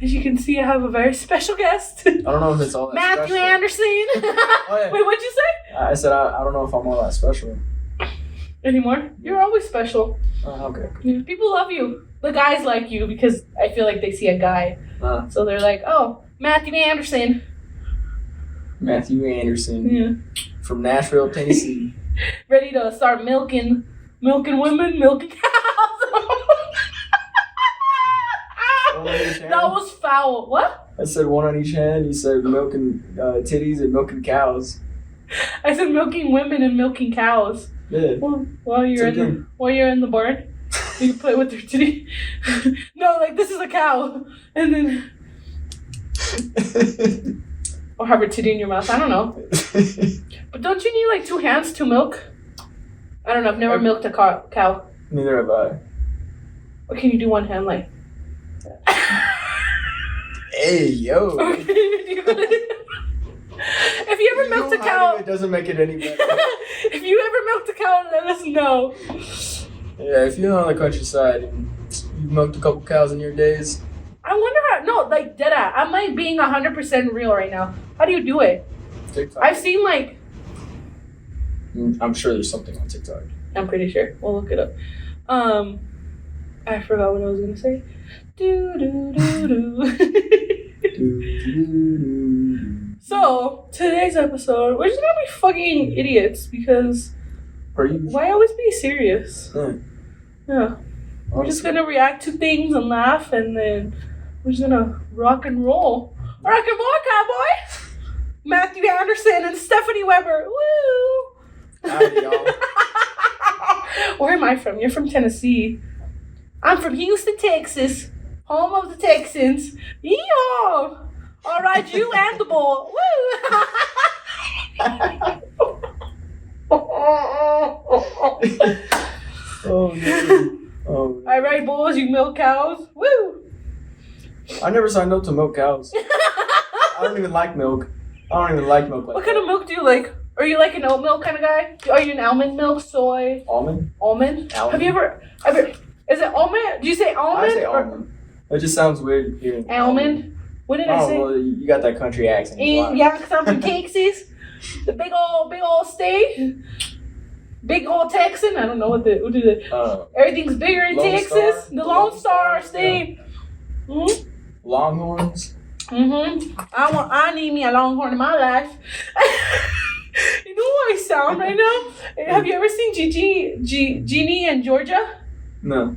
As you can see, I have a very special guest. I don't know if it's all that Matthew special. Anderson. Oh, yeah. Wait, what'd you say? I said I don't know if I'm all that special. Anymore? You're always special. Okay. People love you. The guys like you because I feel like they see a guy. So they're like, oh, Matthew Anderson. Matthew Anderson. Yeah. From Nashville, Tennessee. Ready to start milking women, milking cows. That was foul. What? I said one on each hand. You said milking titties and milking cows. I said milking women and milking cows. Yeah. Well, while you're in the barn, you can play with their titty. No, like this is a cow, and then or have her titty in your mouth. I don't know. But don't you need like 2 hands to milk? I don't know. I've never milked a cow. Neither have I. Or can you do one hand like? Hey yo. If you ever milked a cow, it doesn't make it any better. if you ever milked a cow, let us know. Yeah, if you're on the countryside and you've milked a couple cows in your days. I wonder how. No, like dead at. I'm like being 100% real right now. How do you do it? TikTok. I've seen like. I'm sure there's something on TikTok. I'm pretty sure. We'll look it up. I forgot what I was gonna say. So today's episode, we're just gonna be fucking idiots because why always be serious? Yeah. We're just gonna react to things and laugh, and then we're just gonna rock and roll. Rock and roll, cowboy! Matthew Anderson and Stephanie Weber. Woo! Howdy, y'all. Where am I from? You're from Tennessee. I'm from Houston, Texas. Home of the Texans. Yeehaw! All right, you and the ball. Woo! Oh, no. Oh, All right, boys, you milk cows. Woo! I never signed up to milk cows. I don't even like milk. I don't even like milk like What kind of milk do you like? Are you like an oat milk kind of guy? Are you an almond milk, soy? Almond? Almond? Have you ever, is it almond? Do you say almond? I say almond. It just sounds weird hearing Almond? What did I say? Well, you got that country accent. Yeah, because I'm from Texas. The big old state. Big old Texan. I don't know what do they. Everything's bigger in Lone Texas. Star? The Lone Star State. Yeah. Mm-hmm. Longhorns. Mm-hmm. I need me a longhorn in my life. You know how I sound right now? Have you ever seen Genie in Georgia? No.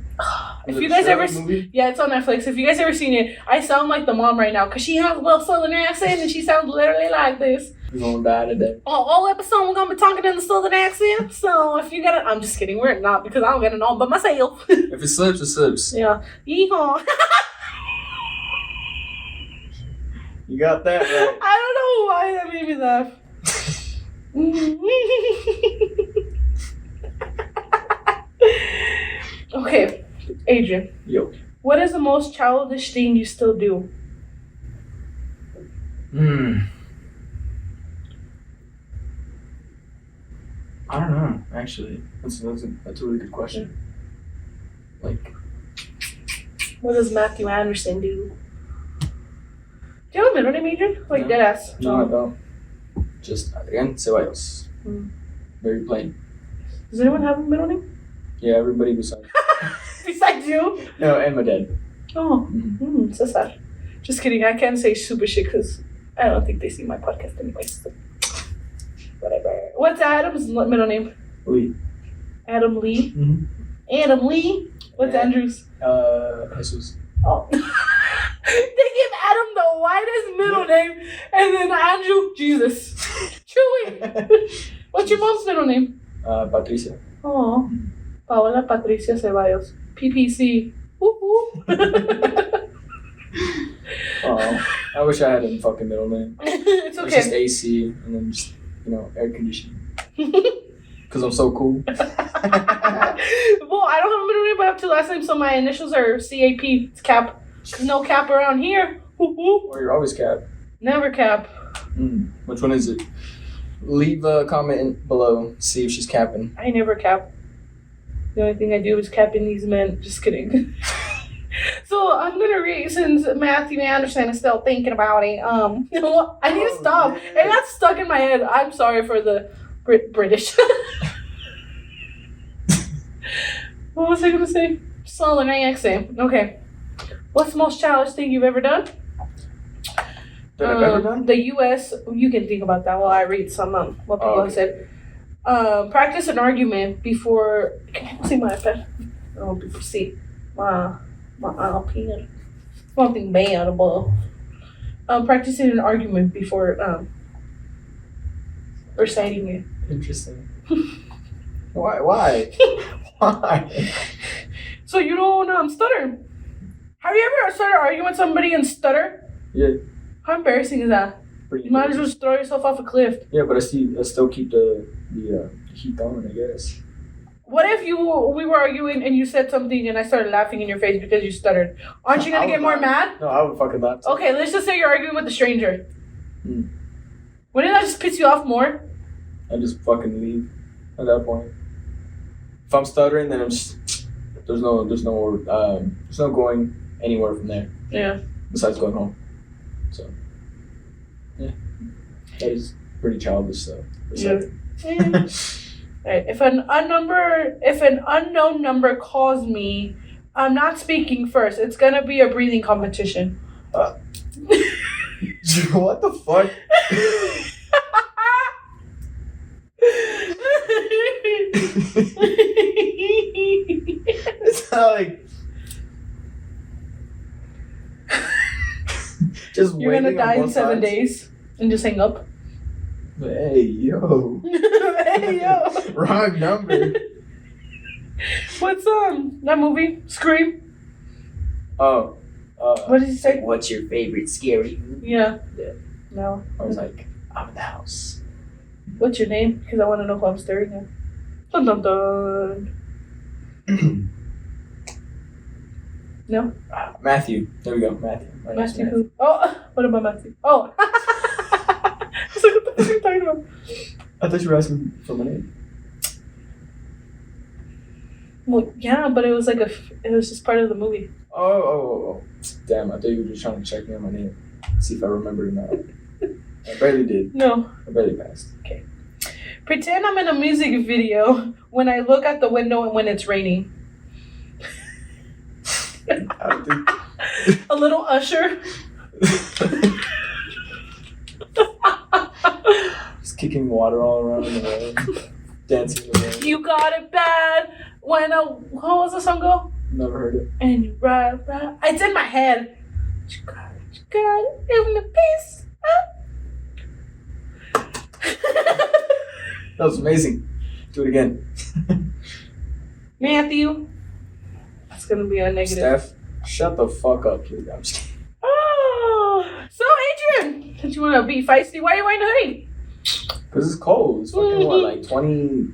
If you guys ever, yeah, it's on Netflix. If you guys ever seen it, I sound like the mom right now because she has a little southern accent and she sounds literally like this. We're gonna die today. All episode we're gonna be talking in the southern accent. So if you gotta, I'm just kidding. We're not because I don't get it all but myself. If it slips, it slips. Yeah. Yeehaw. You got that right. I don't know why that made me laugh. Okay, Adrian. Yo. What is the most childish thing you still do? I don't know, actually. That's a really good question. Like, what does Matthew Anderson do? Do you have a middle name, Adrian? Like no. deadass? No, I don't. Just, Adrian Ceballos. Very plain. Does anyone have a middle name? Yeah, everybody besides. Besides you? No, and my dad. Oh, so sad. Just kidding. I can't say super shit because I don't think they see my podcast anyways. So. Whatever. What's Adam's middle name? Lee. Adam Lee? Mm-hmm. Adam Lee? What's Andrew's? Jesus. Oh. They give Adam the widest middle name and then Andrew, Jesus. Chewy. What's your mom's middle name? Patricia. Oh. Paola Patricia Ceballos. PPC. Woo-hoo. Oh, I wish I had a fucking middle name. It's okay. It's just AC and then just, air conditioning. Because I'm so cool. Well, I don't have a middle name, but I have 2 last names, so my initials are CAP. It's Cap. There's no Cap around here. Or you're always Cap. Never Cap. Which one is it? Leave a comment below. See if she's capping. I never cap. The only thing I do is cap in these men. Just kidding. So I'm gonna read since Matthew Anderson is still thinking about it. You know what? I need to stop. Yeah. It got stuck in my head. I'm sorry for the British. What was I gonna say? Southern accent. Okay. What's the most childish thing you've ever done? That I've ever done? The U.S. You can think about that while I read some what people have said. Practice an argument before. Can I see my pen? Oh, before see my pen. Something bad about. Practicing an argument before reciting it. Interesting. Why? Why? So you don't stutter. Have you ever started arguing with somebody and stutter? Yeah. How embarrassing is that? You might as well just throw yourself off a cliff. Yeah, but I still keep the heat going, I guess. What if we were arguing and you said something and I started laughing in your face because you stuttered? Aren't you gonna get more mad? No, I would fucking laugh. Okay, let's just say you're arguing with a stranger. Wouldn't that just piss you off more? I just fucking leave at that point. If I'm stuttering, then I'm just there's no going anywhere from there. Yeah. Besides going home. So yeah, that is pretty childish though. Yeah. Right. If an unknown number calls me, I'm not speaking first. It's gonna be a breathing competition. What the fuck? It's not like just you're gonna waiting on die in both 7 sides. days and just hang up. Hey yo. Hey yo. Wrong number. What's that movie? Scream. Oh. What did he say? What's your favorite scary movie? Yeah. Yeah. No. I was like, I'm in the house. What's your name? Because I want to know who I'm staring at. Dun dun dun. No? Matthew. There we go. Matthew. My name's Matthew who? Oh, what about Matthew? Oh. I was like, what the fuck are you talking about? I thought you were asking for my name. Well, yeah, but it was like it was just part of the movie. Oh. Damn, I thought you were just trying to check me on my name. See if I remembered or not. I barely did. No. I barely passed. Okay. Pretend I'm in a music video when I look out the window and when it's raining. I don't think... A little Usher. Just kicking water all around in the rain. Dancing in the rain. You got it bad when how was the song go? Never heard it. And you ride. It's in my head. You got it, in the piece. That was amazing. Do it again. Matthew. That's gonna be a negative. Steph, shut the fuck up, please. I'm just kidding. Oh, so Adrian, since you wanna be feisty, why are you wearing a hoodie? Because it's cold. It's fucking what, like 20?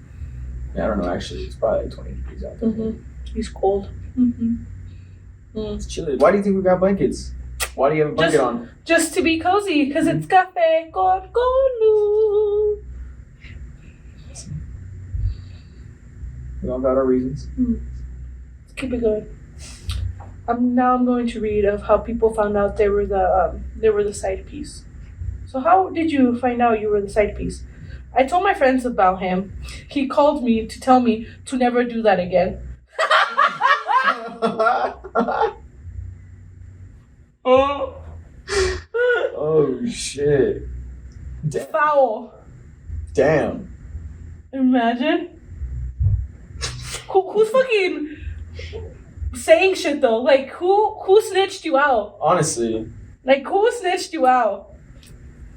Yeah, I don't know. Actually, it's probably like 20 degrees out there. He's cold. It's chilly. Why do you think we got blankets? Why do you have a blanket on? Just to be cozy, because it's cafe con Colu. We all got our reasons. Let's keep it going. I'm going to read of how people found out they were the side piece. So how did you find out you were the side piece? I told my friends about him. He called me to tell me to never do that again. Oh shit. Damn. Foul. Damn. Imagine. Who's fucking saying shit though? Like who snitched you out? Honestly. Like who snitched you out?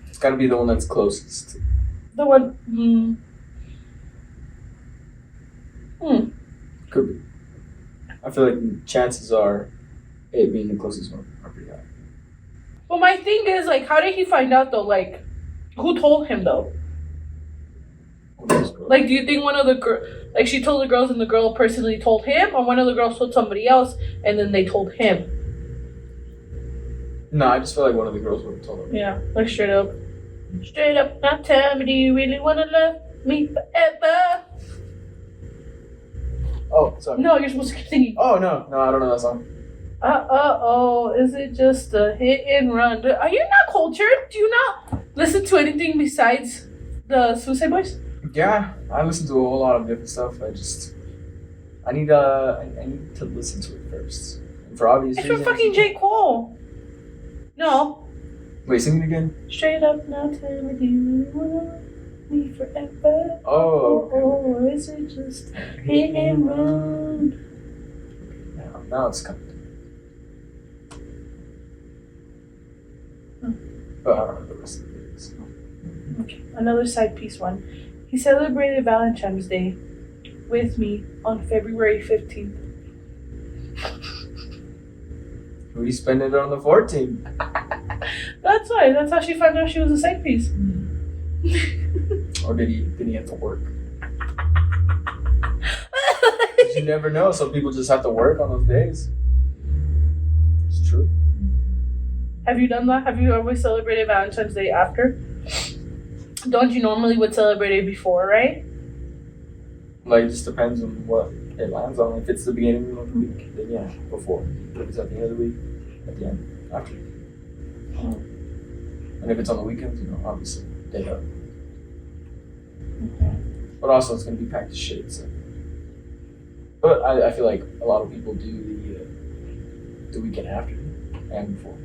It's gotta be the one that's closest. The one. Could be. I feel like chances are it being the closest one are pretty high. Well, my thing is like, how did he find out though? Like, who told him though? Like, do you think one of the like she told the girls and the girl personally told him, or one of the girls told somebody else and then they told him? No, I just feel like one of the girls would have told him. Yeah, like straight up. Straight up, now tell me, do you really wanna love me forever? Oh, sorry. No, you're supposed to keep singing. Oh no, I don't know that song. Is it just a hit and run? Are you not cultured? Do you not listen to anything besides the Suicide Boys? Yeah, I listen to a whole lot of different stuff. I need to listen to it first. And for obvious It's from reasons. fucking J. Cole. No. Wait, sing it again. Straight up now, tell me, do you want me forever? Oh. Or is it just hit and run? Now it's coming. But I don't know the rest of the lyrics. Okay, another side piece one. He celebrated Valentine's Day with me on February 15th. We spent it on the 14th. That's why. That's how she found out she was a side piece. Or did he have to work? You never know. Some people just have to work on those days. It's true. Have you done that? Have you always celebrated Valentine's Day after? Don't you normally would celebrate it before, right? Like, it just depends on what it lands on. If it's the beginning of the week, then yeah, before. If it's at the end of the week, at the end, after. And if it's on the weekends, obviously, day up. But also, it's going to be packed as shit, so. But I feel like a lot of people do the weekend after and before.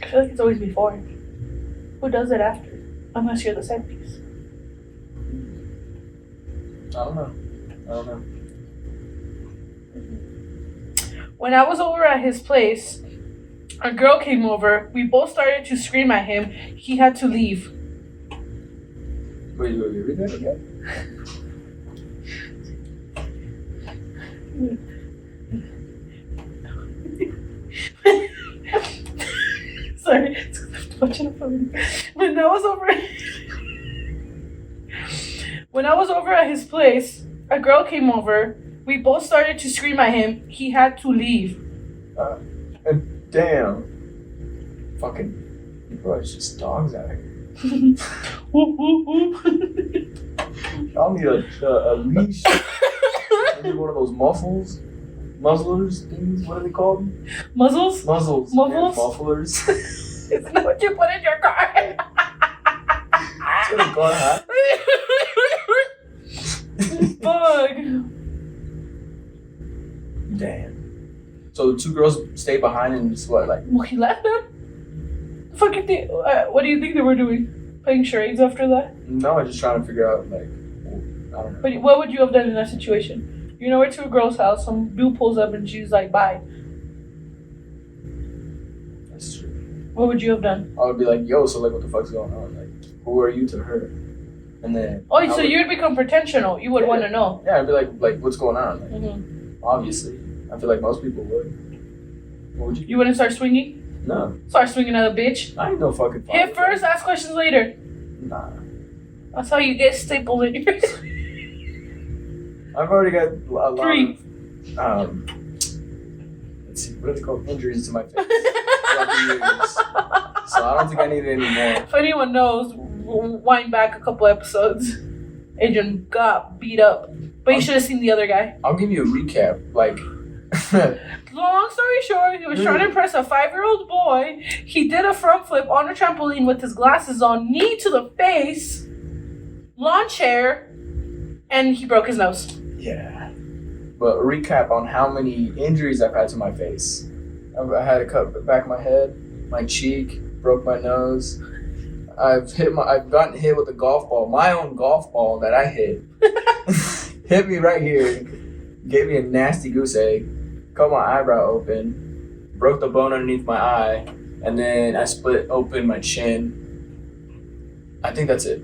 I feel like it's always before. Who does it after? Unless you're the side piece. I don't know. When I was over at his place, a girl came over. We both started to scream at him. He had to leave. Wait, read that again? Sorry, watching a phone. When I was over at his place, a girl came over. We both started to scream at him. He had to leave. Damn. Fucking people are just dogs out here. Whoop, whoop, whoop. Y'all need a leash. Maybe one of those muzzlers things. What are they called? Muzzles? Muzzles. Muffles? Yeah, mufflers. Isn't that what you put in your car? That's what a car hat. Fuck. Damn. So the two girls stayed behind and just what, like? Well, he left them. The fuck you think? What do you think they were doing? Playing charades after that? No, I'm just trying to figure out, like, I don't know. But what would you have done in that situation? You know, we're to a girl's house. Some dude pulls up and she's like, "Bye." That's true. What would you have done? I would be like, yo, so like, what the fuck's going on? Like, who are you to her? And then. Oh, so you'd become potential. You would want to know. Yeah, I'd be like, what's going on? Like, Mm-hmm. Obviously, I feel like most people would. What would you? You wouldn't start swinging? No. Start swinging at a bitch? I ain't no fucking. Hit first, ask questions later. Nah. That's how you get staples in your face. I've already got a lot 3. of, let's see, what are they called? Injuries to my face. Throughout the years. So I don't think I need it anymore. If anyone knows, wind back a couple episodes. Adrian got beat up. But you should have seen the other guy. I'll give you a recap. Like, long story short, he was trying to impress a 5-year-old boy. He did a front flip on a trampoline with his glasses on, knee to the face, lawn chair, and he broke his nose. yeah. But a recap on how many injuries I've had to my face. I had a cut the back of my head, my cheek, broke my nose. I've gotten hit with a golf ball, my own golf ball that I hit. Hit me right here, gave me a nasty goose egg, cut my eyebrow open, broke the bone underneath my eye, and then I split open my chin. I think that's it.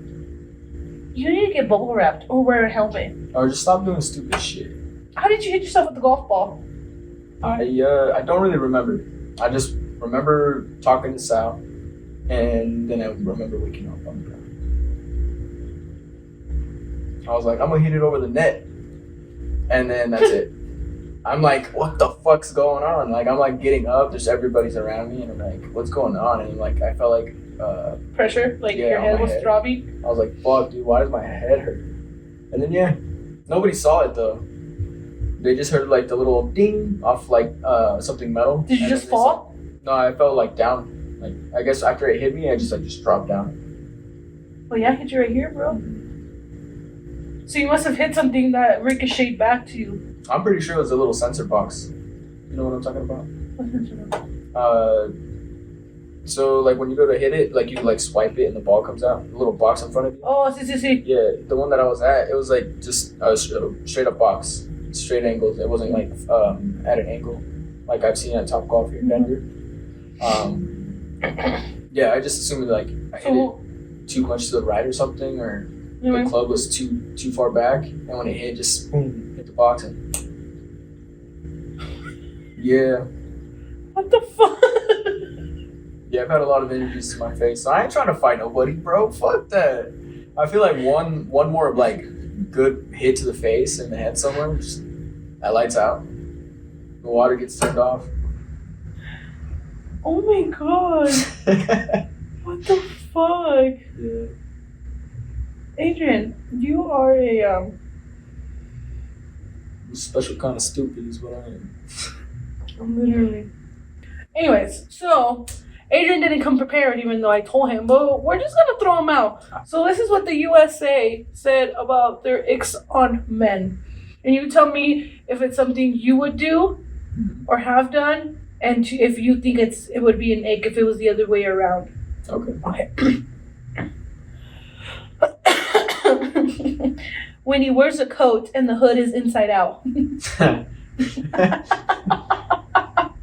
You need to get bubble wrapped or wear a helmet. Or just stop doing stupid shit. How did you hit yourself with the golf ball? I don't really remember. I just remember talking to Sal, and then I remember waking up on the ground. I was like, I'm gonna hit it over the net, and then that's it. I'm like, what the fuck's going on? Like, I'm like getting up, just everybody's around me, and I'm like, what's going on? And like, I felt like Pressure? Like yeah, your on head my was head. throbbing? I was like, fuck, dude, why does my head hurt? And then yeah, nobody saw it though. they just heard like the little ding off like something metal. Did you just fall? No, I fell like down. Like I guess after it hit me, I just dropped down. Well, yeah, I hit you right here, bro. So you must have hit something that ricocheted back to you. I'm pretty sure it was a little sensor box. You know what I'm talking about? What sensor box? So like when you go to hit it, like you like swipe it and the ball comes out. A little box in front of you. Oh, see. Yeah, the one that I was at, it was like just a straight up box, straight angles. It wasn't like at an angle, like I've seen at Top Golf here in Denver. Yeah, I just assumed like I hit it too much to the right or something, or the club was too far back, and when it hit, just boom, hit the box and yeah. What the fuck? Yeah, I've had a lot of injuries to my face. So I ain't trying to fight nobody, bro. Fuck that. I feel like one more like good hit to the face and the head somewhere, just that lights out. The water gets turned off. Oh my god. What the fuck? Yeah. Adrian, you are a special kind of stupid is what I am. Literally. Anyways, so Adrian didn't come prepared even though I told him, but we're just gonna throw him out. So this is what the USA said about their icks on men. And you tell me if it's something you would do or have done, and if you think it would be an ick if it was the other way around. Okay. When he wears a coat and the hood is inside out.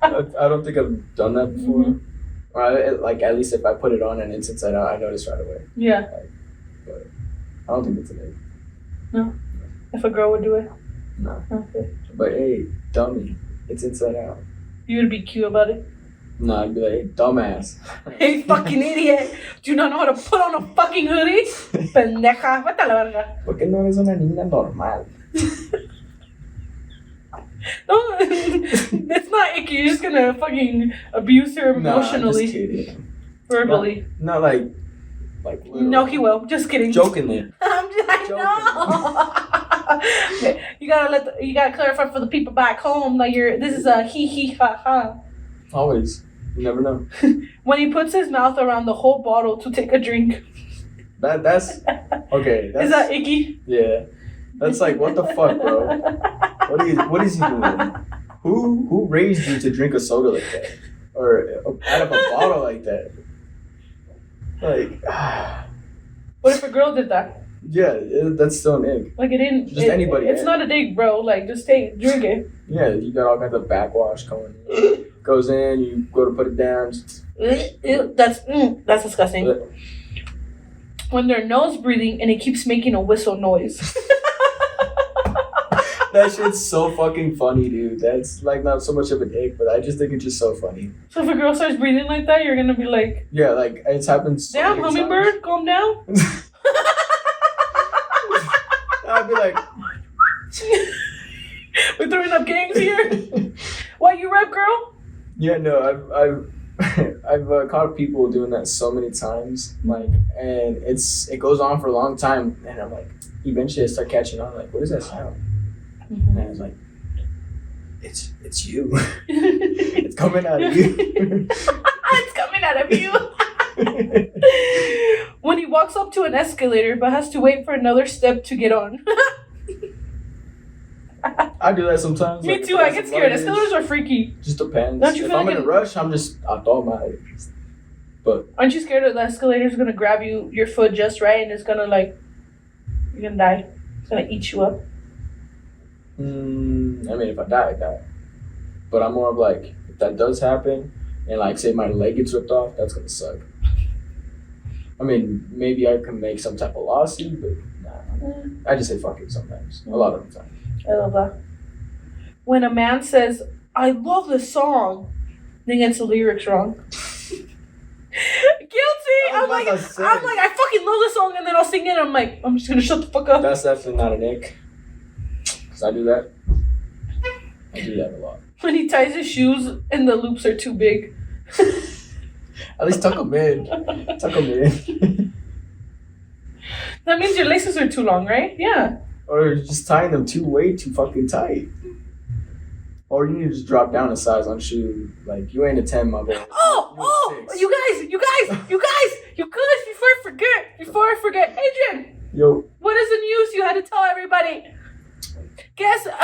I don't think I've done that before. Mm-hmm. Or like at least if I put it on and it's inside out, I notice right away. Yeah. But I don't think it's an egg. No. If a girl would do it. No. Okay. But hey, dummy, it's inside out. You would be cute about it. No, I'd be like, hey, dumbass. Hey, fucking idiot. Do you not know how to put on a fucking hoodie? Pendeja. Vete a la verga. ¿Por qué no eres una niña normal? No, it's not icky. You're just gonna fucking abuse her emotionally. No, I'm just kidding. Verbally. No, like literally. No, he will. Just kidding. Jokingly. I know. You gotta clarify for the people back home that this is a he ha ha. Always. You never know. When he puts his mouth around the whole bottle to take a drink. That's okay. Is that icky? Yeah. That's like, what the fuck, bro? What is he doing? Who raised you to drink a soda like that, or out of a bottle like that? Like, what if a girl did that? Yeah, that's still an egg. Like it didn't. Just anybody. It's not a dig, bro. Like just drink it. Yeah, you got all kinds of backwash coming. Goes in, you go to put it down. That's disgusting. When they're nose breathing and it keeps making a whistle noise. That shit's so fucking funny, dude. That's like not so much of an ick, but I just think it's just so funny. So if a girl starts breathing like that, you're gonna be like, yeah, like it's happened so damn, hummingbird, calm down. I'd be like, we're throwing up gangs here. Why you rap, girl? Yeah, no, I've caught people doing that so many times, like, and it goes on for a long time, and I'm like, eventually I start catching on, like, what is that sound? Mm-hmm. And I was like, it's you. It's coming out of you. It's coming out of you. When he walks up to an escalator but has to wait for another step to get on. I do that sometimes. Me too. I get scared. Escalators are freaky. Just depends. Don't you if feel I'm like in a rush, I'll throw my head. But aren't you scared that the escalator's gonna grab your foot just right and it's gonna you're gonna die? It's gonna eat you up. I mean, if I die, I die. But I'm more of like, if that does happen, and like say my leg gets ripped off, that's gonna suck. I mean, maybe I can make some type of lawsuit, but nah. I just say fuck it sometimes. A lot of the time. I love that. When a man says, I love this song, then gets the lyrics wrong. Guilty! I'm like, I fucking love this song, and then I'll sing it, and I'm like, I'm just gonna shut the fuck up. That's definitely not an ick. Because I do that. I do that a lot. When he ties his shoes and the loops are too big. At least tuck them in. Tuck them in. That means your laces are too long, right? Yeah. Or just tying them way too fucking tight. Or you need to just drop down a size on shoe. Like, you ain't a 10, my boy. You guys, before I forget, Adrian. Yo. What is the news you had to tell everybody?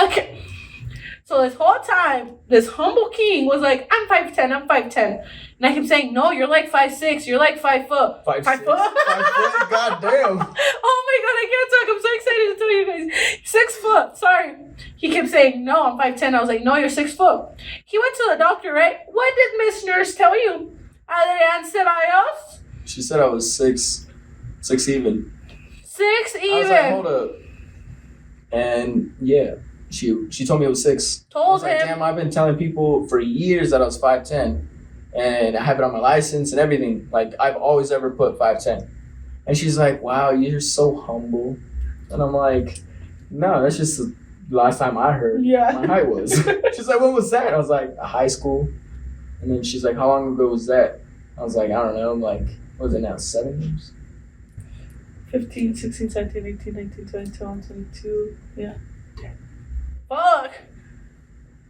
Okay. So this whole time, this humble king was like, I'm 5'10", I'm 5'10". And I kept saying, no, you're like 5'6", you're like 5 foot. 5 5 foot? foot? 5 foot? Goddamn. Oh my god, I can't talk. I'm so excited to tell you guys. 6 foot. Sorry. He kept saying, no, I'm 5'10". I was like, no, you're 6 foot. He went to the doctor, right? What did Miss Nurse tell you? Adrián She said I was 6 even. 6 even. I was like, hold up. And yeah, she told me it was 6. I was like, damn, I've been telling people for years that I was 5'10". And I have it on my license and everything. Like, I've always ever put 5'10". And she's like, wow, you're so humble. And I'm like, no, that's just the last time I heard my height was. She's like, when was that? I was like, high school. And then she's like, how long ago was that? I was like, I don't know. Like, what is it now, 7 years? 15, 16, 17, 18, 19, 20, 21, 22. Yeah. Fuck.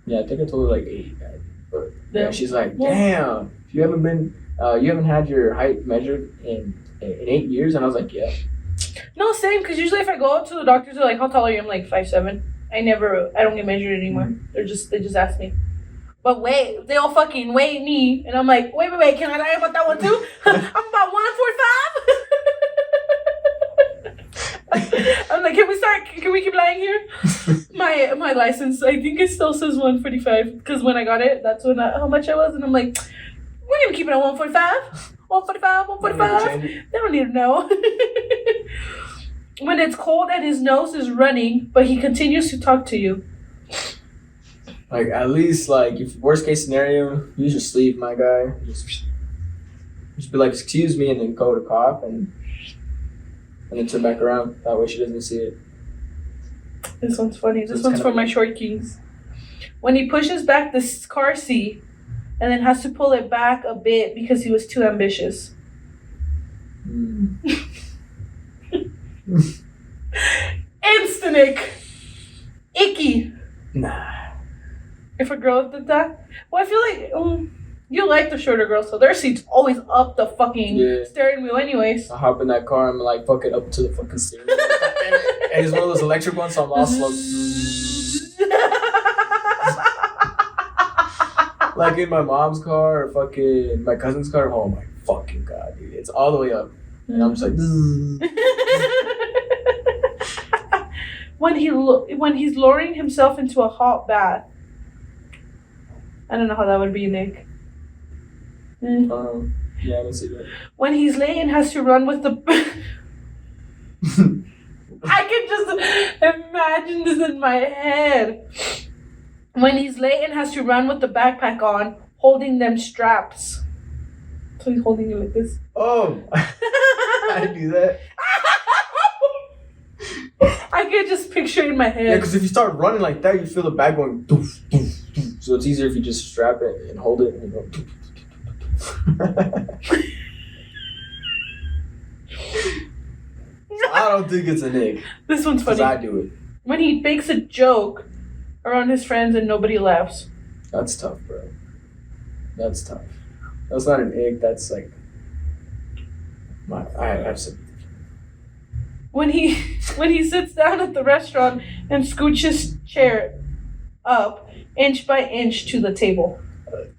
Yeah, I think I told her like 8. But yeah, she's like, damn, you haven't had your height measured in 8 years? And I was like, yeah. No, same, because usually if I go up to the doctors, they're like, how tall are you? I'm like 5'7". I don't get measured anymore. They just ask me. But wait, they all fucking weigh me. And I'm like, wait, can I lie about that one too? I'm about 145. I'm like, can we keep lying here? My license, I think it still says 145. Because when I got it, that's how much I was. And I'm like, we're going to keep it at 145. 145. They don't need to know. When it's cold and his nose is running, but he continues to talk to you. Like, at least, like, if worst case scenario, you just leave, my guy. Just be like, excuse me, and then go to cough, and then turn back around. That way she doesn't see it. This one's funny. This one's for my short kings. When he pushes back the car seat and then has to pull it back a bit because he was too ambitious. Instant icky. Nah. If a girl did that, well, I feel like you like the shorter girls, so their seat's always up the fucking steering wheel, anyways. I hop in that car and I'm like, fuck it, up to the fucking steering wheel. And it's one of those electric ones, so I'm all slow. Like in my mom's car or fucking my cousin's car. Oh my fucking god, dude! It's all the way up, and I'm just like. When he's lowering himself into a hot bath. I don't know how that would be, Nick. Yeah, I can see that. When he's late and has to run with the... I can just imagine this in my head. When he's late and has to run with the backpack on, holding them straps. So he's holding it like this. Oh! I do that. I can just picture it in my head. Yeah, because if you start running like that, you feel the bag going doof, doof, doof. So it's easier if you just strap it and hold it and go doof, doof, doof. I don't think it's a Nick. This one's funny. Because I do it. When he makes a joke around his friends and nobody laughs. That's tough, bro. That's tough. That's not an ick. That's like... I have some... When he sits down at the restaurant and scooches his chair up inch by inch to the table.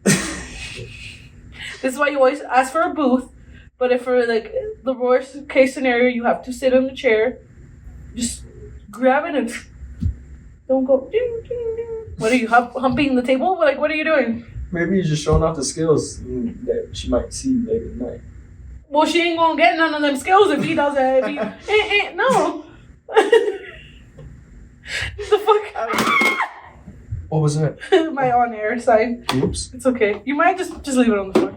This is why you always ask for a booth, but if for like the worst case scenario, you have to sit in the chair, just grab it and don't go. Ding, ding, ding. What are you humping the table? Like, what are you doing? Maybe you're just showing off the skills that she might see later tonight. Well, she ain't gonna get none of them skills if he does that. No. The fuck? What was that? My on-air sign. Oops. It's okay. You might just leave it on the floor.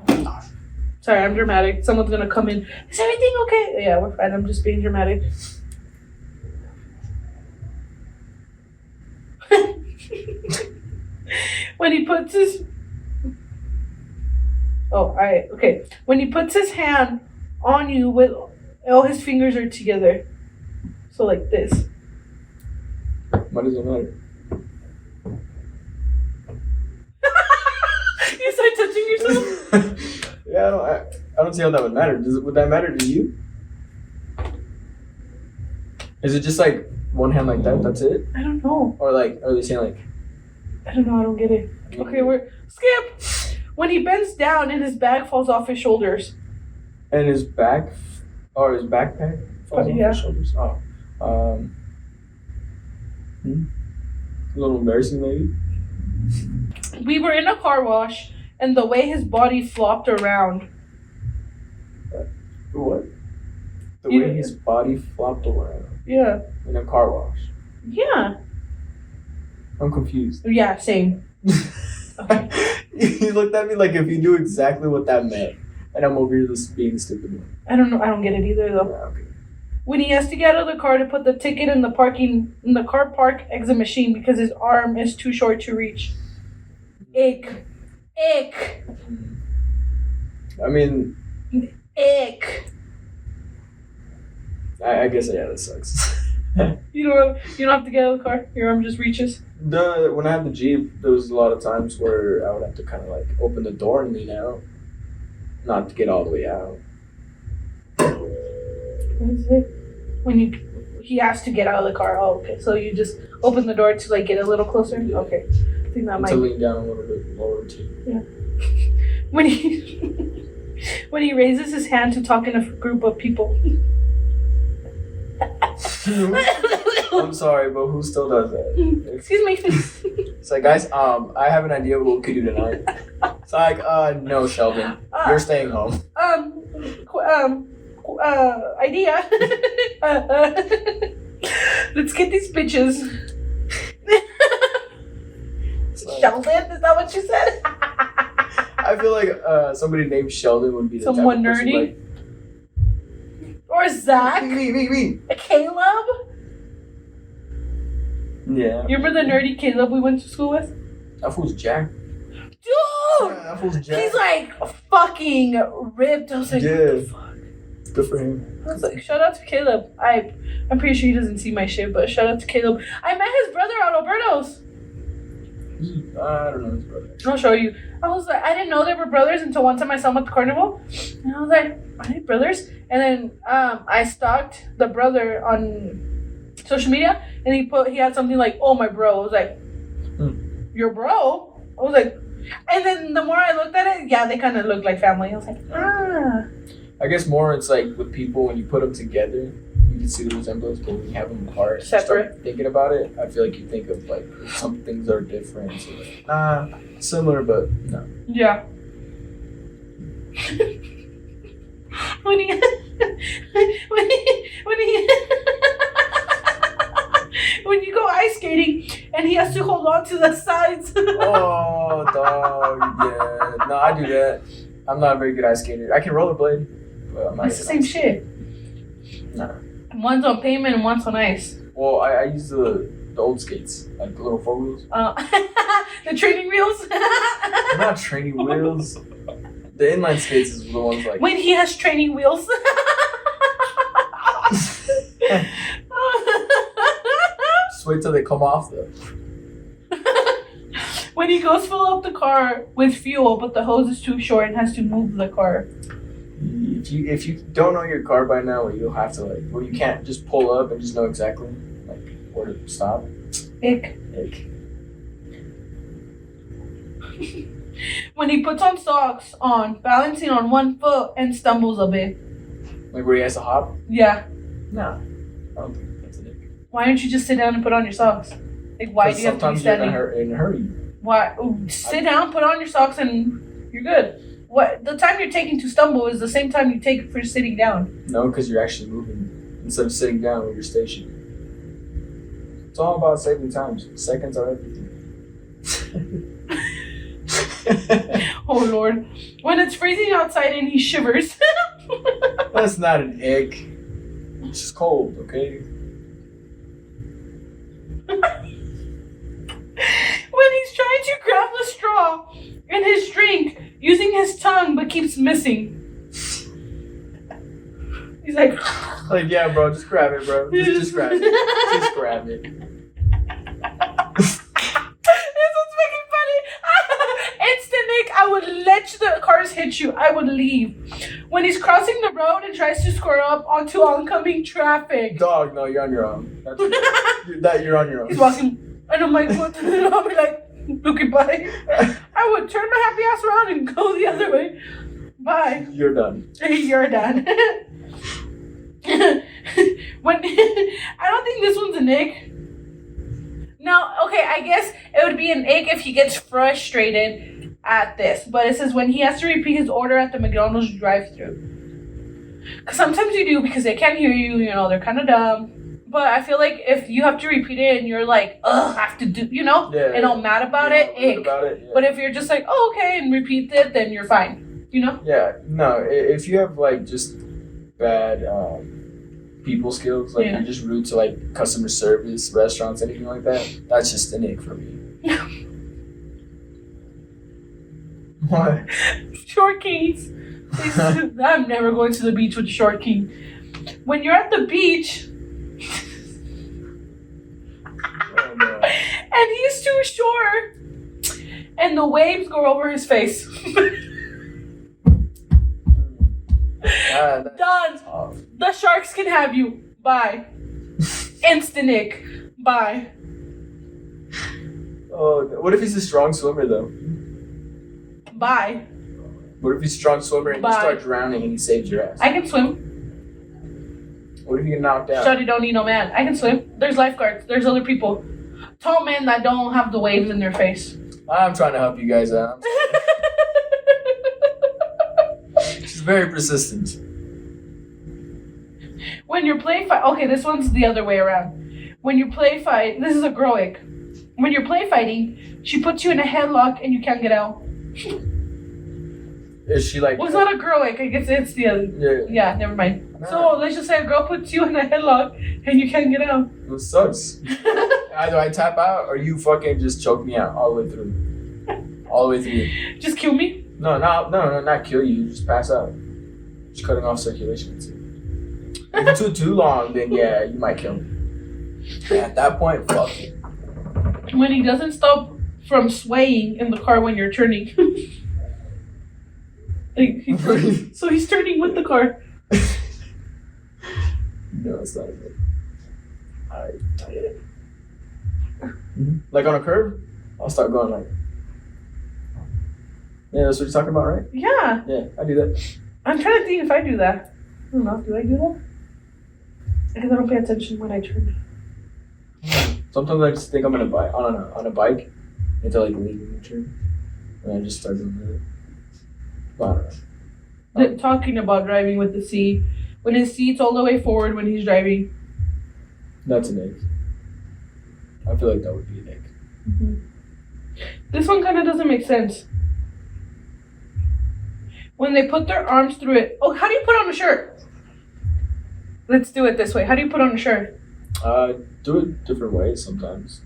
Sorry, I'm dramatic. Someone's gonna come in. Is everything okay? Yeah, we're fine. I'm just being dramatic. When he puts his... Okay. When he puts his hand on you with all his fingers are together. So like this. What does it matter? I don't see how that would matter. Would that matter to you? Is it just like one hand like that? That's it? I don't know. Or like, are they saying like? I don't know. I don't get it. Okay, we're skip. When he bends down and his bag falls off his shoulders. And his back, or his backpack falls off his shoulders. Oh, a little embarrassing, maybe. We were in a car wash, and the way his body flopped around. What? The way his body flopped around. Yeah. In a car wash. Yeah. I'm confused. Yeah, same. Okay. You looked at me like if you knew exactly what that meant, and I'm over here just being stupid. I don't know. I don't get it either, though. Yeah, okay. When he has to get out of the car to put the ticket in the car park exit machine because his arm is too short to reach. Ick. I mean, ick. I guess that sucks. You don't have to get out of the car. Your arm just reaches. When I had the Jeep, there was a lot of times where I would have to kind of like open the door and lean out, not to get all the way out. What is it? When he has to get out of the car. Oh, okay. So you just open the door to like get a little closer. Yeah. Okay. I think that might. To lean down a little bit lower too. Yeah. When he raises his hand to talk in a group of people. I'm sorry, but who still does that? Excuse me. It's like, guys, I have an idea of what we could do tonight. It's like, no, Sheldon, you're staying home. Idea. Let's get these bitches. Sheldon, is that what you said? I feel like somebody named Sheldon would be the someone type of nerdy. Like, or Zach. Me. Caleb. Yeah. You remember the nerdy Caleb we went to school with? That fool's Jack. Dude! Yeah, that fool's Jack. He's like fucking ripped. I was like, what the fuck? Good for him. I was like, shout out to Caleb. I'm pretty sure he doesn't see my shit, but shout out to Caleb. I met his brother at Alberto's. I don't know his brother. I'll show you. I was like, I didn't know they were brothers until one time I saw him at the carnival. And I was like, are they brothers? And then I stalked the brother on social media, and he had something like, oh, my bro. I was like, your bro? I was like, and then the more I looked at it, yeah, they kind of looked like family. I was like, ah. I guess more it's like with people, when you put them together, you can see the resemblance, but when you have them apart, separate. Thinking about it, I feel like you think of like some things are different. So like, similar, but no. Yeah. when he when you go ice skating and he has to hold on to the sides. Oh, dog, yeah. No, I do that. I'm not a very good ice skater. I can rollerblade, but I'm not. It's the same shit. No. One's on pavement and one's on ice. Well, I use the old skates, like the little 4 wheels. The training wheels. Not training wheels. The inline skates is the ones like. When he has training wheels. Just wait till they come off though. When he goes fill up the car with fuel, but the hose is too short and has to move the car. If you don't know your car by now, you'll have to like, where you can't just pull up and just know exactly like where to stop. Ick. When he puts on socks on, balancing on one foot and stumbles a bit. Like where he has to hop? Yeah. No. I don't think that's an ick. Why don't you just sit down and put on your socks? Like, why do you have to be standing? Sometimes you're in a hurry. Why? Sit down, put on your socks, and you're good. What? The time you're taking to stumble is the same time you take for sitting down. No, because you're actually moving instead of sitting down where you're stationed. It's all about saving time. Seconds are everything. Oh Lord! When it's freezing outside and he shivers. That's not an ick. It's just cold, okay? When he's trying to grab the straw in his drink using his tongue but keeps missing. He's like, yeah, bro, just grab it, bro. Just grab it. Just grab it. This one's fucking funny. Instant Nick, I would let the car cars hit you, I would leave. When he's crossing the road and tries to square up onto oncoming traffic. Dog, no, you're on your own. You're on your own. He's walking, and I'm like, what? And I'll be like, okay, bye. I would turn my happy ass around and go the other way. Bye. You're done. You're done. When I don't think this one's an ick. No, okay, I guess it would be an ick if he gets frustrated at this. But it says when he has to repeat his order at the McDonald's drive-thru. Because sometimes you do because they can't hear you, you know, they're kind of dumb. But I feel like if you have to repeat it and you're like, ugh, I have to do, you know, and all mad about it, ick. Yeah. But if you're just like, oh, okay, and repeat it, then you're fine, you know? Yeah, no, if you have like just bad people skills, like you're just rude to like customer service, restaurants, anything like that, that's just an ick for me. What? Short Kings. I'm never going to the beach with Short King. When you're at the beach and he's too short and the waves go over his face. Done. The sharks can have you. Bye. Instant ick. Bye. Oh, what if he's a strong swimmer though? Bye. What if he's a strong swimmer and you start drowning and he saved your ass? I can swim. What if you get knocked out? Shawty don't need no man. I can swim. There's lifeguards. There's other people. Tall men that don't have the waves in their face. I'm trying to help you guys out. She's very persistent. When you play fight, okay, this one's the other way around. When you play fight, this is a girl ick. When you're play fighting, she puts you in a headlock and you can't get out. Is she like? Well, it's not a girl ick. I guess it's the other. Yeah, never mind. No. So let's just say a girl puts you in a headlock and you can't get out. It sucks. Either I tap out or you fucking just choke me out all the way through. All the way through. Just kill me? No, not kill you. Just pass out. Just cutting off circulation. If it's too long, then yeah, you might kill me. At that point, fuck it. When he doesn't stop from swaying in the car when you're turning. So he's turning with the car. No, it's not good. Like on a curve, I'll start going like. Yeah, that's what you're talking about, right? Yeah. Yeah, I do that. I'm trying to think if I do that. I don't know. Do I do that? Because I don't pay attention when I turn. Sometimes I just think I'm on a bike until like leaving the turn, and I just start doing it. But I don't know. Talking about driving with the seat. When his seat's all the way forward when he's driving. That's an ick. I feel like that would be an ick. Mm-hmm. This one kind of doesn't make sense. When they put their arms through it. Oh, how do you put on a shirt? Let's do it this way. How do you put on a shirt? Do it different ways sometimes.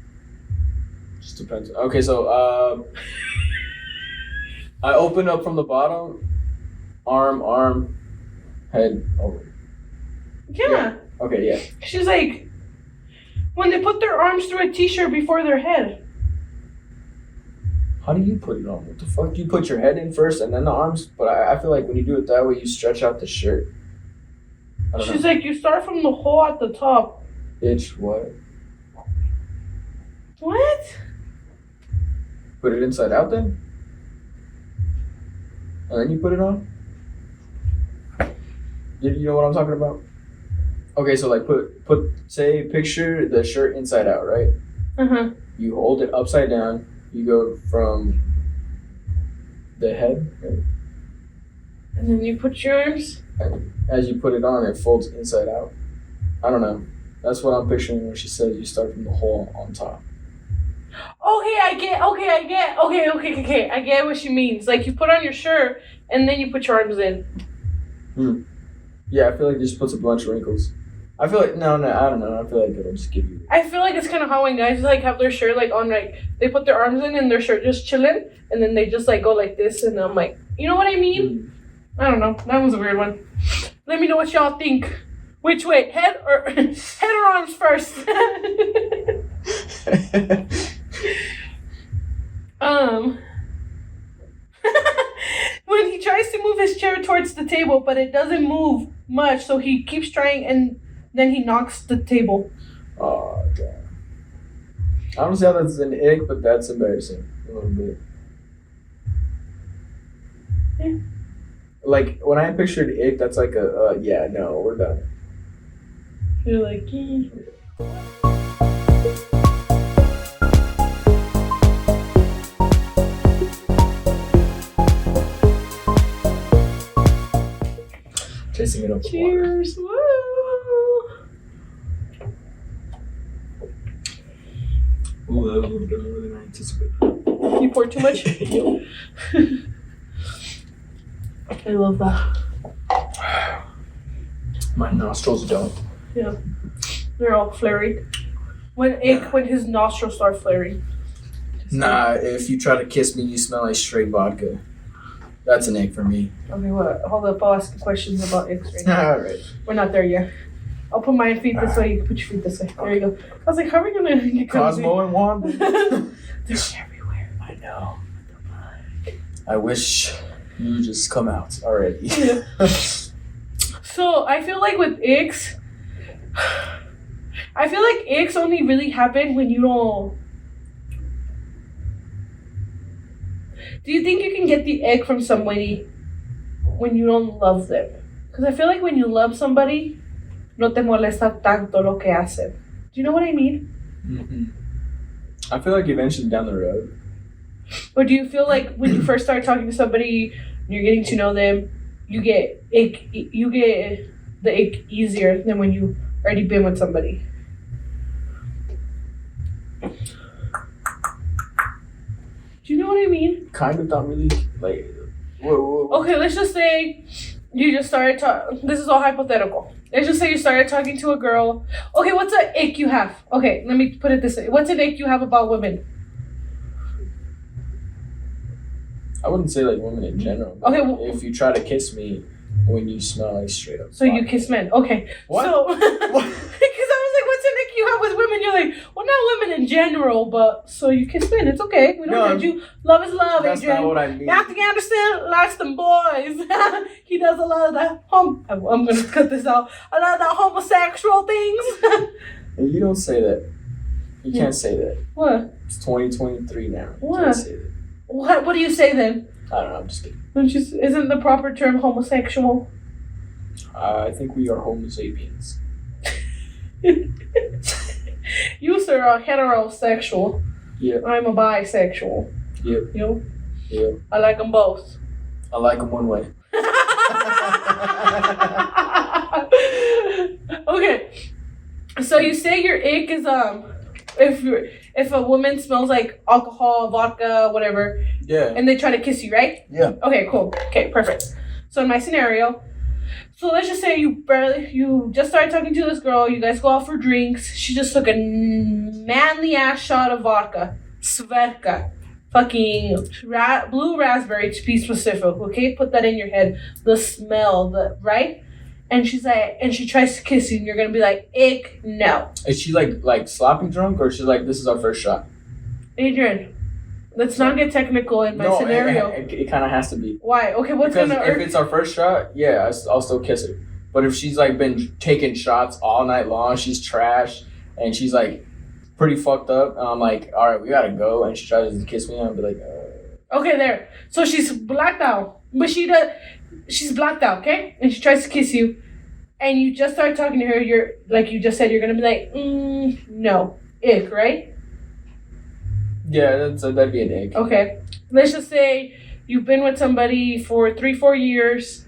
Just depends. Okay, so I open up from the bottom, arm, head over. Yeah. Okay, yeah. She's like, when they put their arms through a t-shirt before their head. How do you put it on? What the fuck? You put your head in first and then the arms? But I feel like when you do it that way, you stretch out the shirt. She's like, you start from the hole at the top. Bitch, what? What? Put it inside out then? And then you put it on? You know what I'm talking about? Okay, so like picture the shirt inside out, right? Uh-huh. You hold it upside down. You go from the head, right? And then you put your arms. And as you put it on, it folds inside out. I don't know. That's what I'm picturing when she says you start from the hole on top. Okay, I get. Okay. I get what she means. Like you put on your shirt and then you put your arms in. Yeah, I feel like it just puts a bunch of wrinkles. I feel like no, I don't know. I feel like it'll just give you. I feel like it's kind of how when guys like have their shirt like on, like they put their arms in and their shirt just chilling, and then they just like go like this, and I'm like, you know what I mean? I don't know. That was a weird one. Let me know what y'all think. Which way, head or arms first? When he tries his chair towards the table, but it doesn't move much, so he keeps trying, and then he knocks the table. Oh, damn. I don't see how that's an ick, but that's embarrassing a little bit. Yeah. Like, when I pictured ick, that's like yeah, no, we're done. You're like, Chasing it up with cheers. water. Woo. Ooh, that was a little bit more than I anticipated. You poured too much? I love that. My nostrils don't. Yeah. They're all flaring. When his nostrils start flaring. Nah, if you try to kiss me, you smell like straight vodka. That's an egg for me. Okay, what? Hold up, I'll ask you questions about eggs right now. Alright. We're not there yet. I'll put my feet this way, you can put your feet this way. There you go. I was like, how are we gonna get Cosmo and Wanda. They're everywhere. I know. I wish you would just come out already. Yeah. So I feel like with icks, icks only really happen when you don't. Do you think you can get the ick from somebody when you don't love them? Because I feel like when you love somebody, no te molesta tanto lo que hacen. Do you know what I mean? Mm-hmm. I feel like eventually down the road. Or do you feel like when you first start talking to somebody, you're getting to know them, you get the ick easier than when you already been with somebody? Do you know what I mean? Kind of, not really. Like, whoa. Okay, let's just say you just started talking. This is all hypothetical. Let's just say you started talking to a girl. Okay, what's an ick you have? Okay, let me put it this way. What's an ick you have about women? I wouldn't say like women in general. Okay, if you try to kiss me when you smell like straight up. So vodka. You kiss men. Okay. What? So, what? Because I was like, what's an ick you have with women? You're like, well, not women in general, but so you kiss men. It's okay. We don't judge you. Love is love, That's Adrian. not what I mean. You have to understand, likes them boys. He does a lot of that. I'm going to cut this out. A lot of that homosexual things. And you don't say that. You can't say that. What? It's 2023 now. You What? can't say that. What do you say then? I don't know. I'm just kidding. Isn't the proper term homosexual? I think we are Homo sapiens. You, sir, are heterosexual. Yeah. I'm a bisexual. Yep. You know? Yeah. I like them both. I like them one way. Okay. So you say your ick is if a woman smells like alcohol, vodka, whatever, Yeah. and they try to kiss you, right? Yeah. Okay, cool. Okay, perfect. So in my scenario, so let's just say you just started talking to this girl, you guys go out for drinks, she just took a manly ass shot of vodka. Svedka. Fucking blue raspberry, to be specific, okay? Put that in your head. The smell, right? And she's like, and she tries to kiss you, and you're gonna be like, ick, no. Is she like sloppy drunk, or she's like, this is our first shot? Adrian, let's not get technical in my scenario. It kind of has to be. Why? Okay, what's because gonna if it's our first shot, yeah, I'll still kiss her. But if she's like been taking shots all night long, she's trash, and she's like pretty fucked up, and I'm like, all right, we gotta go, and she tries to kiss me, and I'll be like, Okay, there. So she's blacked out, but she's blacked out, okay? And she tries to kiss you, and you just start talking to her. You're like you just said, you're gonna be like, no, ick, right? yeah, that'd be an ick. Okay, let's just say you've been with somebody for 3-4 years.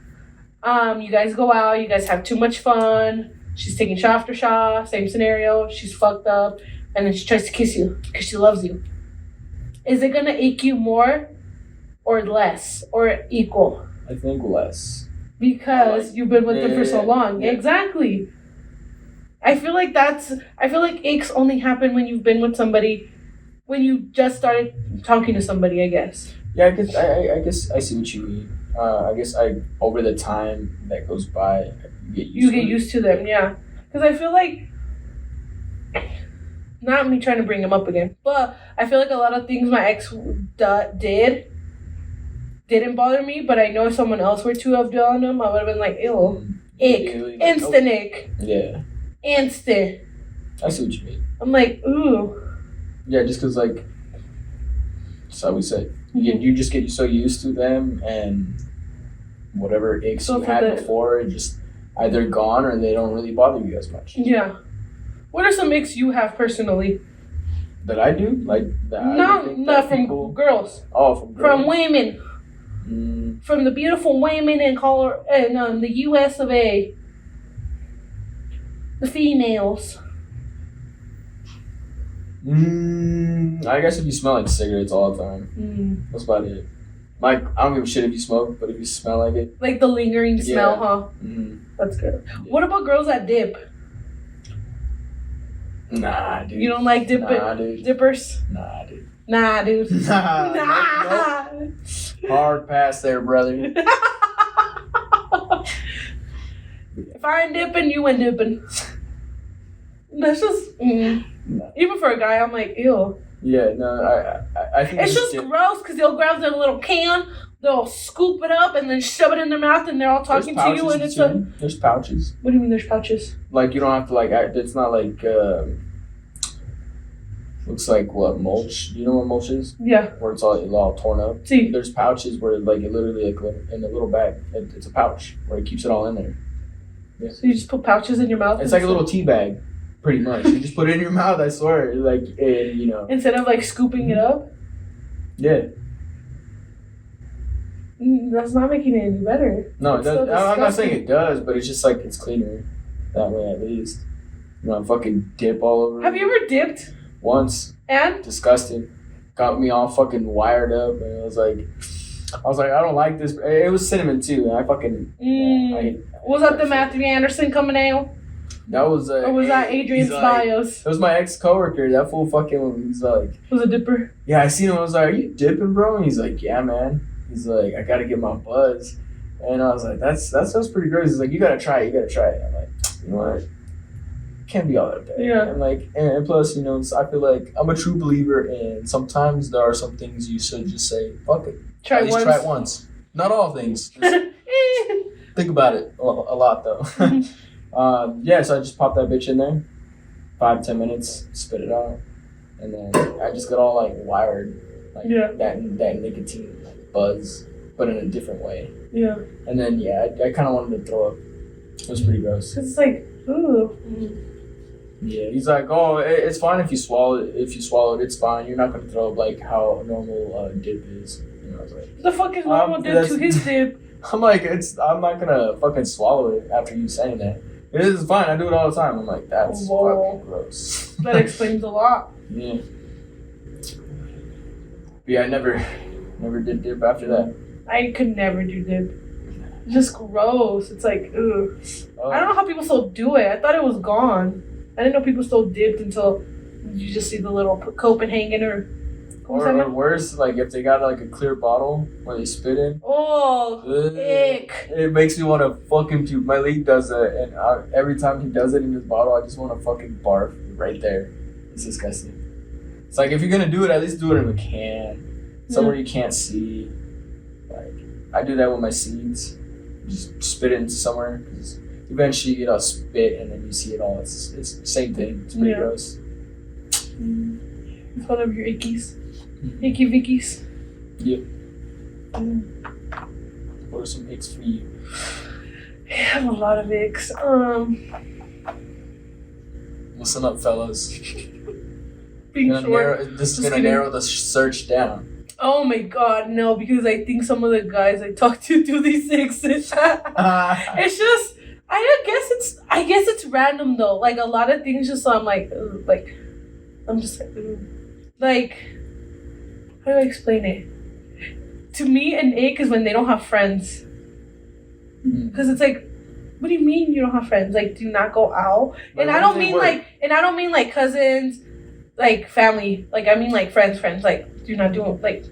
You guys go out, you guys have too much fun. She's taking shot after shot, same scenario. She's fucked up, and then she tries to kiss you because she loves you. Is it gonna ache you more, or less, or equal? I think less. Because you've been with them for so long. Yeah. Exactly. I feel like aches only happen when you've been with somebody, when you just started talking to somebody, I guess. Yeah, I guess I see what you mean. I guess over the time that goes by, you get used to them, yeah. Because I feel like, not me trying to bring him up again, but I feel like a lot of things my ex did, didn't bother me, but I know if someone else were to have done them, I would have been like, ew. Ick. Like, Instant nope. ick. Yeah. Instant. I see what you mean. I'm like, ooh. Yeah, just because, like, that's how we say. You just get so used to them and whatever icks you had before, just either gone or they don't really bother you as much. Yeah. What are some icks you have personally? That I do? Like, that not from people... girls. Oh, from girls? From women. From the beautiful women in the U.S. of A. The females. I guess if you smell like cigarettes all the time, that's about it. Like, I don't give a shit if you smoke, but if you smell like it. Like the lingering smell, huh? That's good. Yeah. What about girls that dip? Nah, dude. You don't like dippers? Nah, dude. Nah, dude. Nah. Nope. Hard pass there, brother. If I ain't dipping, you ain't dipping. That's just... No. Even for a guy, I'm like, ew. Yeah, no, I think it's just gross because they'll grab their little can, they'll scoop it up and then shove it in their mouth, and they're all talking to you, and it's there's pouches. What do you mean there's pouches? Like, you don't have to, like, it's not like looks like what, mulch? You know what mulch is? Yeah. Where it's all torn up. See. There's pouches where, like, it literally, like, in a little bag, it's a pouch where it keeps it all in there. Yeah. So you just put pouches in your mouth? It's like a little tea bag. Pretty much. You just put it in your mouth, I swear. Like, you know. Instead of, like, scooping it up? Yeah. That's not making it any better. No, it does. I'm not saying it does, but it's just, like, it's cleaner. That way, at least. You know, fucking dip all over. Have you ever dipped? Once. And? Disgusting. Got me all fucking wired up, and I was like, I don't like this. It was cinnamon, too, and I fucking... Was that the Matthew Anderson coming out? That was or was that Adrian Spios? It was my ex-coworker. That fool fucking was like... Was a dipper? Yeah, I seen him. I was like, are you dipping, bro? And he's like, yeah, man. He's like, I gotta get my buzz. And I was like, that sounds pretty gross. He's like, you gotta try it. I'm like, you know what? Can't be all that bad. Yeah. And like, and plus, you know, I feel like I'm a true believer in sometimes there are some things you should just say, fuck it. Try it once. Not all things. Think about it a lot, though. Yeah, so I just popped that bitch in there, 5-10 minutes, spit it out, and then I just got all like wired, like that nicotine like, buzz, but in a different way. Yeah. And then I kind of wanted to throw up. It was pretty gross. It's like, ooh. Yeah, he's like, oh, it's fine if you swallow it. If you swallow it, it's fine. You're not gonna throw up like how a normal dip is. You know, I was like, the fuck is normal dip to his dip? I'm like, I'm not gonna fucking swallow it after you saying that. It is fine. I do it all the time. I'm like, that's fucking gross. That explains a lot. Yeah. But yeah, I never did dip after that. I could never do dip. It's just gross. It's like, ugh. I don't know how people still do it. I thought it was gone. I didn't know people still dipped until you just see the little Copenhagen or worse, like if they got like a clear bottle where they spit in. Oh, ick. It makes me want to fucking puke. My lead does that, and every time he does it in his bottle, I just want to fucking barf right there. It's disgusting. It's like if you're gonna do it, at least do it in a can, somewhere you can't see. Like I do that with my seeds, just spit it into somewhere. Eventually, you know, spit and then you see it all. It's the same thing. It's pretty gross. It's one of your ickies. Icky Vickies. Yep. What are some icks for you? I have a lot of icks. Listen up, fellas. Being short. This is gonna narrow the search down. Oh my god, no! Because I think some of the guys I talk to do these icks. It's just. I guess it's random though. Like a lot of things, just so I'm like, I'm just like, how do I explain it? To me, an ick is when they don't have friends. Because it's like, what do you mean you don't have friends? Like, do you not go out? And I don't mean like cousins, like family. Like I mean like friends. Like, do you not do like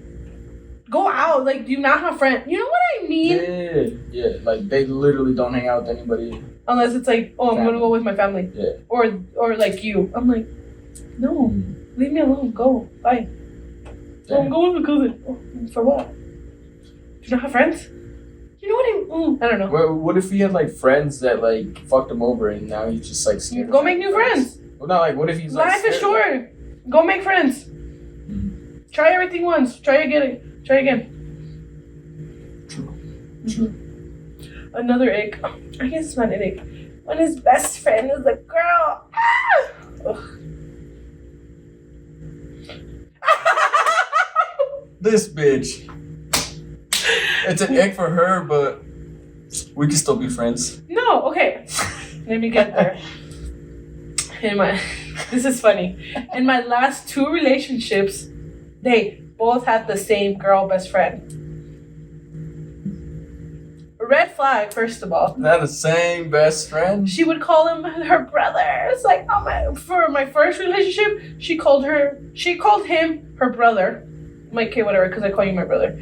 go out? Like, do you not have friends? You know what I mean? Yeah. Like they literally don't hang out with anybody. Unless it's like, oh, I'm gonna go with my family. Yeah. Or like you. I'm like, no, leave me alone. Go. Bye. Oh, I'm going with a cousin. Oh, for what? you not have friends? You know what I don't know. What if he had like friends that like fucked him over and now he's just like scared? Go make new friends. Well, not like what if he's like life is short. Go make friends. Try everything once. Try again. True. Another ick. I guess it's not an ick. When his best friend is a girl. This bitch. It's an ick for her, but we can still be friends. No, okay. Let me get there. This is funny. In my last 2 relationships, they both had the same girl best friend. Red flag, first of all. Not the same best friend? She would call him her brother. It's like, for my first relationship, she called him her brother. I'm like, okay, whatever, because I call you my brother.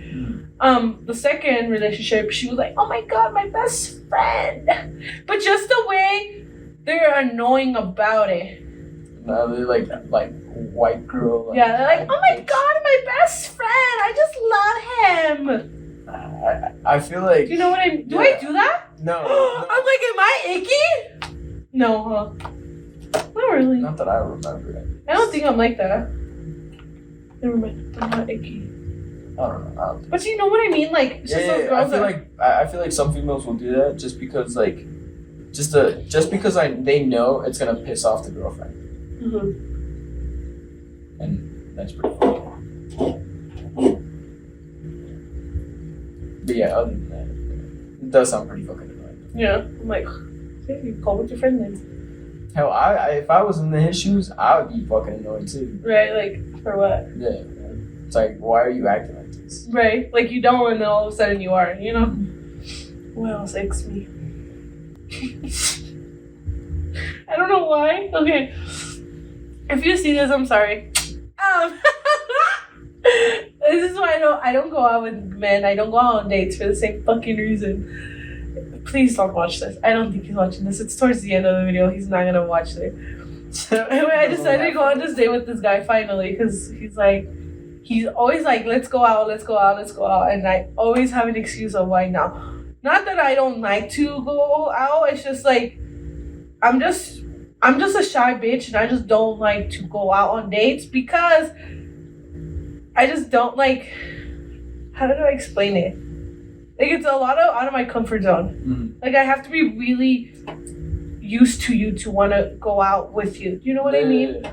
The second relationship, she was like, oh my god, my best friend. But just the way they're annoying about it. No, they're like white girl. Like, yeah, they're like, oh my god, my best friend. I just love him. I feel like... You know what I mean? Do I do that? No. I'm like, am I icky? No, huh? Not really. Not that I remember it. I don't think I'm like that. Never mind. I'm not icky. I don't know. But you know what I mean? Like, it's just those girls I feel like some females will do that just because, like, just because they know it's gonna piss off the girlfriend. Mm-hmm. And that's pretty funny. But yeah, other than that, it does sound pretty fucking annoying. Yeah, I'm like, hey, you call with your friend then. Hell, if I was in his shoes, I would be fucking annoyed too. Right, like, for what? Yeah. It's like, why are you acting like this? Right, like you don't, and then all of a sudden you are, you know? What else icks me? I don't know why. Okay. If you see this, I'm sorry. This is why I don't go out with men. I don't go out on dates for the same fucking reason. Please don't watch this. I don't think he's watching this. It's towards the end of the video. He's not gonna watch it. Anyway, I decided to go on this date with this guy finally because he's always like, let's go out, and I always have an excuse of why now. Not that I don't like to go out. It's just like I'm just a shy bitch, and I just don't like to go out on dates because I just don't like. How do I explain it? Like, it's a lot out of my comfort zone. Mm-hmm. Like, I have to be really used to you to want to go out with you. You know what I mean?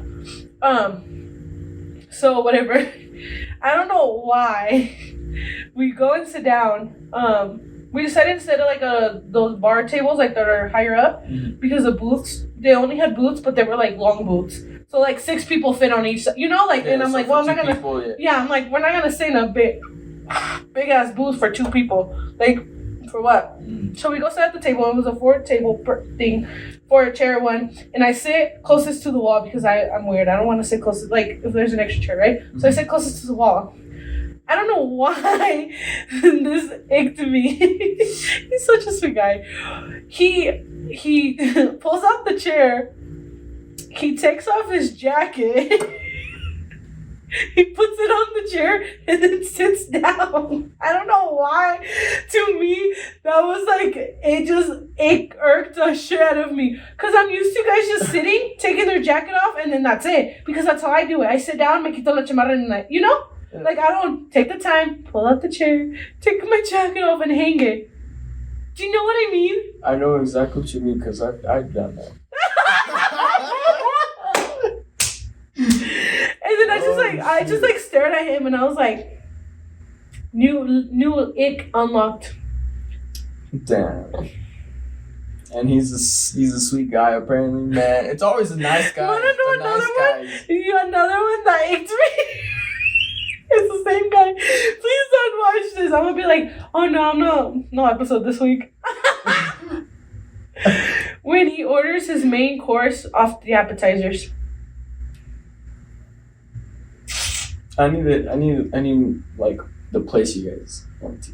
So whatever. I don't know why. We go and sit down. We decided to sit at like those bar tables like that are higher up because the booths, they only had booths, but they were like long booths. So like 6 people fit on each side, you know, like, and I'm like, well, I'm not gonna, I'm like, we're not gonna sit in a big ass booth for 2 people, like, for what? So we go sit at the table. It was a 4 table thing, 4 chair one, and I sit closest to the wall because I'm weird. I don't want to sit closest, like if there's an extra chair, right? So I sit closest to the wall. I don't know why this icked me. He's such a sweet guy. He pulls out the chair. He takes off his jacket. He puts it on the chair and then sits down. I don't know why. To me, that was like, it irked the shit out of me. Because I'm used to guys just sitting, taking their jacket off, and then that's it. Because that's how I do it. I sit down, me quito la chamarra, and like, you know? Like, I don't take the time, pull out the chair, take my jacket off, and hang it. Do you know what I mean? I know exactly what you mean because I've done that. And then I just stared at him and I was like, new ick unlocked. Damn. And he's a sweet guy apparently, man. It's always a nice guy. Wanna know another one that icked me? It's the same guy. Please don't watch this. I'm gonna be like, oh no, no episode this week. When he orders his main course off the appetizers. I need like the place you guys went to.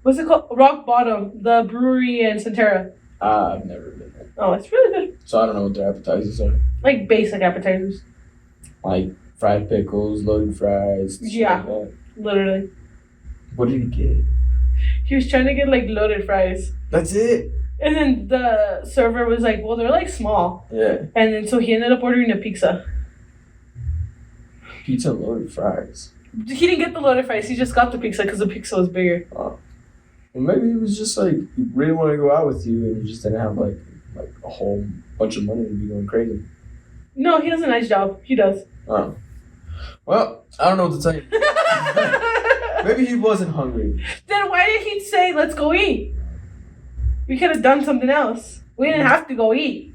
What's it called? Rock Bottom, the brewery in Centera. I've never been there. Oh, it's really good. So I don't know what their appetizers are. Like basic appetizers. Like fried pickles, loaded fries. Yeah. Like Literally. What did he get? He was trying to get like loaded fries. That's it? And then the server was like, well, they're like small. Yeah. And then so he ended up ordering a pizza. Pizza and loaded fries. He didn't get the loaded fries. He just got the pizza because the pizza was bigger. Oh. Well, maybe he was just like, he really wanted to go out with you and you just didn't have like a whole bunch of money to be going crazy. No, he does a nice job. He does. Oh. Well, I don't know what to tell you. Maybe he wasn't hungry. Then why did he say, let's go eat? We could have done something else. We didn't have to go eat.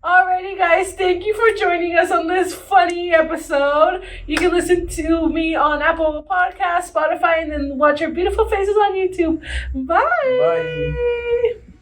Alrighty, guys. Thank you for joining us on this funny episode. You can listen to me on Apple Podcasts, Spotify, and then watch our beautiful faces on YouTube. Bye. Bye.